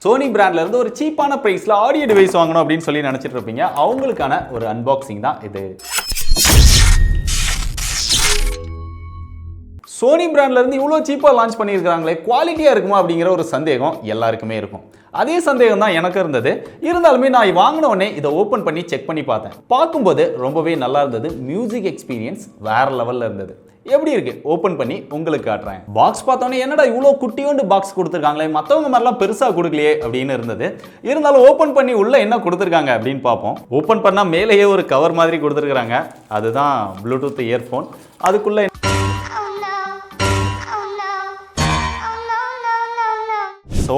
Sony பிராண்ட்ல இருந்து ஒரு சீப்பான பிரைஸ்ல ஆடியோ டிவைஸ் வாங்கணும் அப்படின்னு சொல்லி நினைச்சிட்டு இருப்பீங்க. அவங்களுக்கான ஒரு அன்பாக்சிங் தான் இது. Sony பிராண்ட்ல இருந்து இவ்வளோ சீப்பா லான்ச் பண்ணியிருக்காங்களே, குவாலிட்டியா இருக்குமா அப்படிங்கிற ஒரு சந்தேகம் எல்லாருக்குமே இருக்கும். அதே சந்தேகம் தான் எனக்கு இருந்தது. இருந்தாலுமே நான் வாங்கின உடனே இதை ஓப்பன் பண்ணி செக் பண்ணி பார்த்தேன். பார்க்கும்போது ரொம்பவே நல்லா இருந்தது. மியூசிக் எக்ஸ்பீரியன்ஸ் வேற லெவல்ல இருந்தது. எப்படி இருக்கு ஓபன் பண்ணி உங்களுக்கு காட்டுறேன். பாக்ஸ் பார்த்தோன்னே என்னடா இவ்வளோ குட்டியோண்டு பாக்ஸ் கொடுத்துருக்காங்களே, மற்றவங்க மாதிரிலாம் பெருசாக கொடுக்கலையே அப்படின்னு இருந்தது. இருந்தாலும் ஓப்பன் பண்ணி உள்ள என்ன கொடுத்துருக்காங்க அப்படின்னு பார்ப்போம். ஓப்பன் பண்ணால் மேலேயே ஒரு கவர் மாதிரி கொடுத்துருக்காங்க. அதுதான் ப்ளூடூத் இயர்ஃபோன். அதுக்குள்ள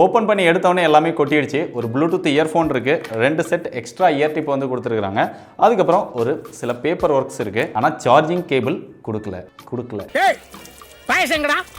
ஓப்பன் பண்ணி எடுத்தோடனே எல்லாமே கொட்டிடுச்சு. ஒரு ப்ளூடூத் இயர்ஃபோன் இருக்கு, 2 செட் எக்ஸ்ட்ரா இயர் டிப் வந்து கொடுத்துருக்காங்க. அதுக்கப்புறம் ஒரு சில பேப்பர் ஒர்க்ஸ் இருக்கு. ஆனால் சார்ஜிங் கேபிள் கொடுக்கல.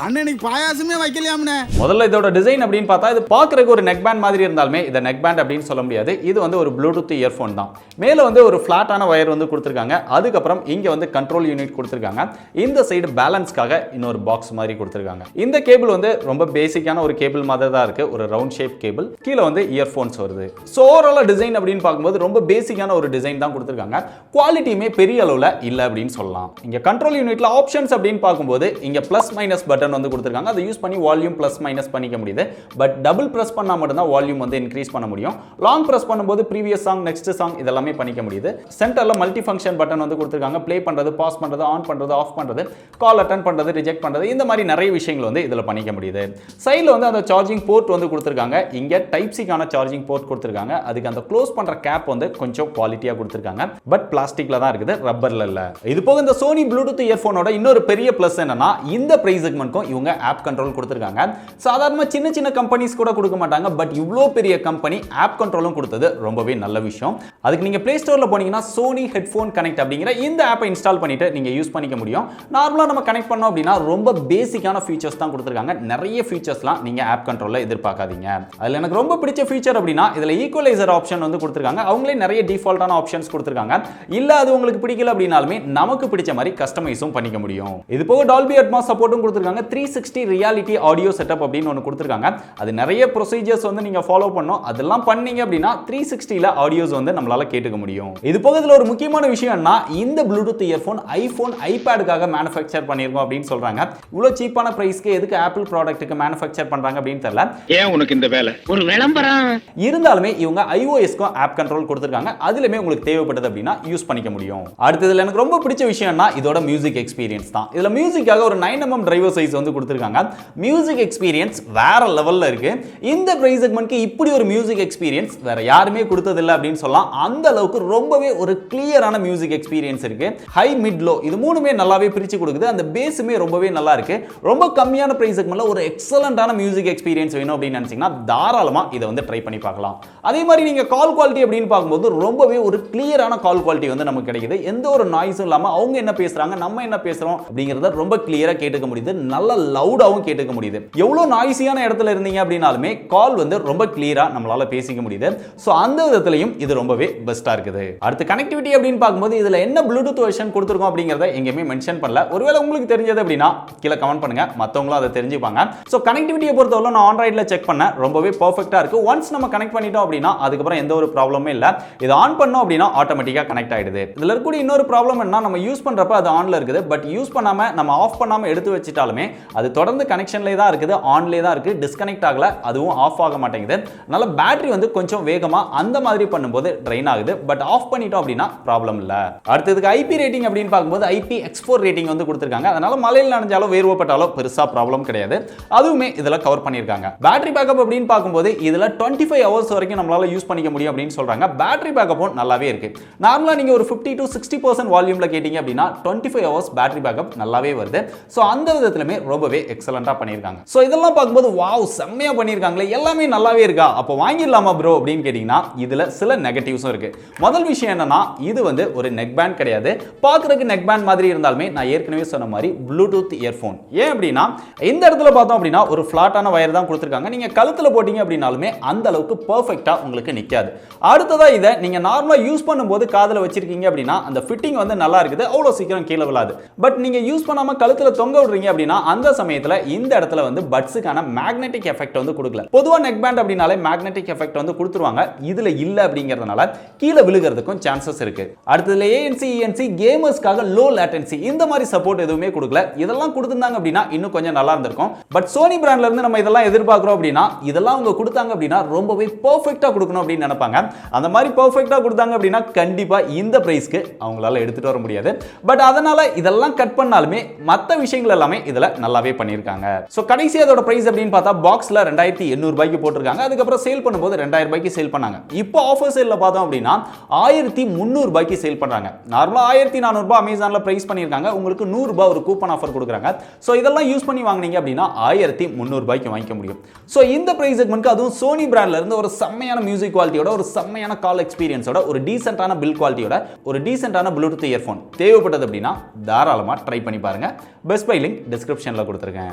அண்ணனுக்கு பாயாசமே வைக்கலையாம்னே. முதல்ல இதோட டிசைன் அப்படின்னு பார்த்தா இது பார்க்கறதுக்கு ஒரு நெக் பேண்ட் மாதிரி இருந்தாலுமே இதை நெக் பேண்ட் அப்படின்னு சொல்ல முடியாது. இது வந்து ஒரு ப்ளூடூத் இயர்ஃபோன் தான். மேலே வந்து ஒரு ஃபிளாட்டான வயர் வந்து கொடுத்துருக்காங்க. அதுக்கப்புறம் இங்கே வந்து கண்ட்ரோல் யூனிட் கொடுத்துருக்காங்க. இந்த சைடு பேலன்ஸ்க்காக இன்னொரு பாக்ஸ் மாதிரி கொடுத்துருக்காங்க. இந்த கேபிள் வந்து ரொம்ப பேசிக்கான ஒரு கேபிள் மாதிரி தான் இருக்கு. ஒரு ரவுண்ட் ஷேப் கேபிள். கீழே வந்து இயர்ஃபோன்ஸ் வருது. ஸோ ஓவரால் டிசைன் அப்படின்னு பார்க்கும்போது ரொம்ப பேசிக்கான ஒரு டிசைன் தான் கொடுத்துருக்காங்க. குவாலிட்டியுமே பெரிய அளவில் இல்லை அப்படின்னு சொல்லலாம். இங்கே கண்ட்ரோல் யூனிட்ல ஆப்ஷன்ஸ் அப்படின்னு பார்க்கும்போது இங்கே பிளஸ் மைனஸ் பட்டன் வந்து கொடுத்திருக்காங்க. அதை யூஸ் பண்ணி வால்யூம் பிளஸ் மைனஸ் பண்ணிக்க முடியுது. பட் டபுள் பிரஸ் பண்ணா மட்டும் தான் வால்யூம் வந்து இன்க்ரீஸ் பண்ண முடியும். லாங் பிரஸ் பண்ணும்போது ப்ரீவியஸ் சாங், நெக்ஸ்ட் சாங் இதெல்லாம் பண்ணிக்க முடியுது. சென்டர்ல மல்டி ஃபங்க்ஷன் பட்டன் வந்து கொடுத்திருக்காங்க. ப்ளே பண்றது, பாஸ் பண்றது, ஆன் பண்றது, ஆஃப் பண்றது, கால் அட்டெண்ட் பண்றது, ரிஜெக்ட் பண்றது, இந்த மாதிரி நிறைய விஷயங்கள் வந்து இதுல பண்ணிக்க முடியுது. சைடுல வந்து அந்த சார்ஜிங் போர்ட் வந்து கொடுத்திருக்காங்க. இங்க டைப் சிக்கான சார்ஜிங் போர்ட் கொடுத்திருக்காங்க. அதுக்கு அந்த க்ளோஸ் பண்ற கேப் வந்து கொஞ்சம் குவாலிட்டியா கொடுத்திருக்காங்க. பட் பிளாஸ்டிக்ல தான் இருக்குது, ரப்பர்ல இல்ல. இது போக இந்த Sony ப்ளூடூத் இயர்ஃபோனோட இன்னொரு பெரிய பிளஸ் என்னன்னா இந்த பிரைஸ் செக்மென்ட்க்கும் இவங்க ஆப் கண்ட்ரோல் கொடுத்திருக்காங்க. சாதாரண சின்ன கம்பெனிஸ் கூட கொடுக்க மாட்டாங்க. பட் இவ்ளோ பெரிய கம்பெனி ஆப் கண்ட்ரோலும் கொடுத்தது ரொம்பவே நல்ல விஷயம். அதுக்கு நீங்க Play Storeல போனீங்கன்னா Sony Headphone Connect அப்படிங்கிற இந்த ஆப்பை இன்ஸ்டால் பண்ணிட்டு நீங்க யூஸ் பண்ணிக்க முடியும். நார்மலா நம்ம கனெக்ட் பண்ணோம் அப்படின்னா ரொம்ப பேசிக்கான ஃபீச்சர்ஸ் தான் கொடுத்திருக்காங்க. நிறைய ஃபீச்சர்ஸ்லாம் நீங்க ஆப் கண்ட்ரோல்ல எதிர்பார்க்காதீங்க. அதுல எனக்கு ரொம்ப பிடிச்ச ஃபீச்சர் அப்படின்னா இதுல ஈக்குவலைசர் ஆப்ஷன் வந்து கொடுத்திருக்காங்க. அவங்களே நிறைய டிஃபால்ட்டான ஆப்ஷன்ஸ் கொடுத்திருக்காங்க. இல்ல அது உங்களுக்கு பிடிக்கல அப்படினாலுமே நமக்கு பிடிச்ச மாதிரி கஸ்டமைஸும் பண்ணிக்க முடியும். இது போக Dolby Atmos சப்போர்ட்டும் கொடுத்திருக்காங்க. 360 ரியாலிட்டி ஆடியோ செட்டப் அப்படின்னு ஒன்று கொடுத்திருக்காங்க. அது நிறைய ப்ரொசீஜர்ஸ் வந்து நீங்க ஃபாலோ பண்ணணும். அதெல்லாம் பண்ணீங்க அப்படின்னா 360ல ஆடியோஸ் வந்து நம்மளால கேட்டுக்க முடியும். இது போக இதுல ஒரு முக்கியமான விஷயம்னா இந்த ப்ளூடூத் இயர்ஃபோன் ஐபோன், ஐபேடுக்காக மேனுஃபேக்சர் பண்ணிருக்கோம் அப்படின்னு சொல்றாங்க. இவ்வளவு சீப்பான பிரைஸ்க்கு எதுக்கு ஆப்பிள் ப்ராடக்ட்டுக்கு மேனுஃபேக்சர் பண்றாங்க அப்படின்னு தெரியல. ஏன் உனக்கு இந்த வேலை? ஒரு விளம்பரம். இருந்தாலுமே இவங்க iOS-க்கும் ஆப் கண்ட்ரோல் கொடுத்திருக்காங்க. அதுலயுமே உங்களுக்கு தேவைப்பட்டது அப்படின்னா யூஸ் பண்ணிக்க முடியும். அடுத்ததுல எனக்கு ரொம்ப பிடிச்ச விஷயம்னா இதோட மியூசிக் எக்ஸ்பீரியன்ஸ் தான். இதுல மியூசிக்காக ஒரு 9mm டிரைவர் சைஸ் வந்து கொடுத்திருக்காங்க. மியூசிக் எக்ஸ்பீரியன்ஸ் வேற லெவல்ல இருக்கு. இந்த பிரைஸ் செக்மென்ட்க்கு இப்படி ஒரு மியூசிக் எக்ஸ்பீரியன்ஸ் வேற யாருமே கொடுத்தது இல்ல அப்படின்னு சொல்லலாம். அந்த அளவுக்கு ரொம்பவே ஒரு கிளியரான மியூசிக் எக்ஸ்பீரியன்ஸ் இருக்கு. ஹை, மிட், லோ இது மூணுமே நல்லாவே பிரிச்சு கொடுக்குது. அந்த பேஸுமே ரொம்பவே நல்லா இருக்கு. ரொம்ப கம்மியான பிரைஸ் செக்மென்ட்ல ஒரு எக்ஸலண்டான மியூசிக் எக்ஸ்பீரியன்ஸ் வேணும் அப்படின்னு நினைச்சீங்கன்னா தாராளமா இதை வந்து ட்ரை பண்ணி பார்க்கலாம். அதே மாதிரி நீங்க கால் குவாலிட்டி அப்படின்னு பார்க்கும்போது ரொம்பவே ஒரு கிளியரான கால் குவாலிட்டி வந்து நமக்கு கிடைக்குது. எந்த ஒரு நாய்ஸும் இல்லாம அவங்க என்ன பேசுறாங்க, நம்ம என்ன பேசுறோம் அப்படிங்கறத ரொம்ப கிளியரா கேட்டுக்க முடியுது. நல்ல லவுடாவும் கேட்டுக்க முடியுது. எவ்வளவு நாய்ஸியான இடத்துல இருந்தீங்க அப்படினாலுமே கால் வந்து ரொம்ப கிளியரா நம்மளால பேசிக்க முடியுது. சோ அந்த விதத்திலையும் இது ரொம்பவே பெஸ்டா இருக்குது. அடுத்து கனெக்டிவிட்டி அப்படின்னு பார்க்கும்போது இதுல என்ன ப்ளூடூத் வெர்ஷன் கொடுத்திருக்கோம் அப்படிங்கறத எங்கேயுமே மென்ஷன் பண்ணல. ஒருவேளை உங்களுக்கு தெரிஞ்சது அப்படின்னா கீழே கமெண்ட் பண்ணுங்க, மத்தவங்களும் அதை தெரிஞ்சுப்பாங்க. சோ கனெக்டிவிட்டியை பொறுத்தவரை நான் ஆண்ட்ராய்ட்ல செக் பண்ணேன், ரொம்பவே பெர்ஃபெக்ட்டா இருக்கு. ஒன்ஸ் நம்ம கனெக்ட் பண்ணிட்டோம் அப்படின்னா அதுக்கப்புறம் எந்த ஒரு ப்ராப்ளமே இல்ல. இது ஆன் பண்ணோம் அப்படின்னா ஆட்டோமேட்டிக்கா கனெக்ட் ஆயிடுது. இதுல இருக்கக்கூடிய இன்னொரு ப்ராப்ளம் என்ன, நம்ம யூஸ் பண்றப்ப அது ஆன்ல இருக்குது. பட் யூஸ் பண்ணாம நம்ம ஆஃப் பண்ணாம எடுத்து வச்சிட்டாலுமே அது தொடர்ந்து கனெக்ஷன்லேயே தான் இருக்குது, ஆன்லேயே தான் இருக்கு, டிஸ்கனெக்ட் ஆகல, அதுவும் ஆஃப் ஆக மாட்டேங்குது. அதனால பேட்டரி வந்து கொஞ்சம் வேகமா அந்த மாதிரி பண்ணும்போது ட்ரைன் ஆகுது. பட் ஆஃப் பண்ணிட்டோம் அப்படின்னா ப்ராப்ளம் இல்ல. அடுத்ததுக்கு ஐபி ரேட்டிங் அப்படின்னு பார்க்கும்போது IPX4 ரேட்டிங் வந்து கொடுத்திருக்காங்க. அதனால மழையில் நனைஞ்சாலோ வேர்வப்பட்டாலோ பெருசா ப்ராப்ளம் கிடையாது. அதுவுமே இதுல கவர் பண்ணிருக்காங்க. பேட்டரி பேக்கப் அப்படின்னு பார்க்கும்போது இதுல 25 ஹவர்ஸ் வரைக்கும் நம்மளால யூஸ் பண்ணிக்க முடியும் அப்படின்னு சொல்றாங்க. பேட்டரி பேக்கப்பும் நல்லாவே இருக்கு. நார்மலா நீங்க ஒரு 50 to 60% வால்யூம்ல கேட்டீங்க அப்படின்னா 25 ஹவர்ஸ் பேட்டரி பேக்கப் நல்லாவே வருது. சோ அந்த விதத்திலுமே ரொம்பவே எக்ஸலண்டா பண்ணிருக்காங்க. சோ இதெல்லாம் பார்க்கும்போது வாவ் செம்மையா பண்ணிருக்காங்களே, எல்லாமே நல்லாவே இருக்கா, அப்போ வாங்கிடலாமா ப்ரோ அப்படின்னு கேட்டீங்கன்னா இதுல சில நெகட்டிவ்ஸும் இருக்கு. முதல் விஷயம் என்னன்னா இது வந்து ஒரு நெக் பேண்ட் கிடையாது. பார்க்கறதுக்கு நெக் பேண்ட் மாதிரி இருந்தாலுமே நான் ஏற்கனவே சொன்ன மாதிரி ப்ளூடூத் இயர்ஃபோன். ஏன் அப்படின்னா இந்த இடத்துல பார்த்தோம் அப்படின்னா ஒரு ஃபிளாட்டான வயர் தான் கொடுத்திருக்காங்க. நீங்க கழுத்துல போட்டீங்க அப்படின்னாலுமே அந்த அளவுக்கு பெர்ஃபெக்ட்டா உங்களுக்கு நிக்காது. அடுத்ததா இதை நீங்க நார்மலா யூஸ் பண்ணும்போது காதுல வச்சிருக்கீங்க அப்படின்னா அந்த ஃபிட்டிங் வந்து நல்லா இருக்குது, அவ்வளவு சீக்கிரம் கீழே விழாது. பட் நீங்க யூஸ் பண்ணாம கழுத்துல தொங்க விடுறீங்க அப்படின்னா அந்த சமயத்துல இந்த இடத்துல வந்து பட்ஸுக்கான மேக்னெட்டிக் எஃபெக்ட் வந்து கொடுக்கல. பொதுவா நெக் பேண்ட் அப்படினாலே மேக்னெட்டிக் எஃபெக்ட் வந்து கொடுத்துருவாங்க. இதுல இல்ல அப்படிங்கிறதுனால கீழே விழுகிறதுக்கும் சான்சஸ் இருக்கு. அடுத்ததுல ANC ENC கேமர்ஸ்க்காக லோ லேட்டன்சி இந்த மாதிரி சப்போர்ட் எதுவுமே கொடுக்கல. இதெல்லாம் கொடுத்திருந்தாங்க அப்படின்னா இன்னும் கொஞ்சம் நல்லா இருந்திருக்கும். பட் சோனி பிராண்ட்ல இருந்து நம்ம இதெல்லாம் எதிர்பார்க்கிறோம் அப்படின்னா இதெல்லாம் அவங்க கொடுத்தாங்க அப்படின்னா ரொம்பவே பெர்ஃபெக்ட்டா கொடுக்கணும் அப்படின்னு நினைப்பாங்க. அந்த மாதிரி பெர்ஃபெக்ட்டா கொடுத்தாங்க அப்படின்னா கண்டிப்பா இந்த பிரைஸ்க்கு அவங்களால எடுத்துட்டு வர முடியாது. பட் அதனால இதெல்லாம் கட் பண்ணாலுமே மற்ற விஷயங்கள் எல்லாமே இதுல நல்லாவே பண்ணியிருக்காங்க. ஸோ கடைசி அதோட பிரைஸ் அப்படின்னு பார்த்தா பாக்ஸ்ல 2800 ரூபாய்க்கு போட்டிருக்காங்க. அதுக்கப்புறம் சேல் பண்ணும்போது 2000 ரூபாய்க்கு சேல் பண்ணாங்க. இப்போ ஆஃபர் சேல்ல பார்த்தோம் அப்படின்னா 1300 ரூபாய்க்கு சேல் பண்றாங்க. நார்மலா 1400 ரூபாய் அமேசான்ல பிரைஸ் பண்ணியிருக்காங்க. உங்களுக்கு 100 ரூபாய் ஒரு கூப்பன் ஆஃபர் கொடுக்குறாங்க. ஸோ இதெல்லாம் யூஸ் பண்ணி வாங்குனீங்க அப்படின்னா 1300 ரூபாய்க்கு வாங்கிக்க முடியும். ஸோ இந்த பிரைஸ் செக்மெண்ட்க்கு அதுவும் சோனி பிராண்ட்ல இருந்து ஒரு செம்மையான மியூசிக் குவாலிட்டியோட ஒரு செம்மையான கால் எக்ஸ்பீரியன்ஸோட ஒரு டீசென்ட்டான பில் குவாலிட்டியோட ஒரு டீசென்ட்டான ப்ளூடூத் இயர்ஃபோன் தேவைப்பட்டது அப்படின்னா தாராளமாக ட்ரை பண்ணி பாருங்க. பெஸ்ட் பை லிங்க் டிஸ்கிரிப்ஷனில் கொடுத்துருக்கேன்.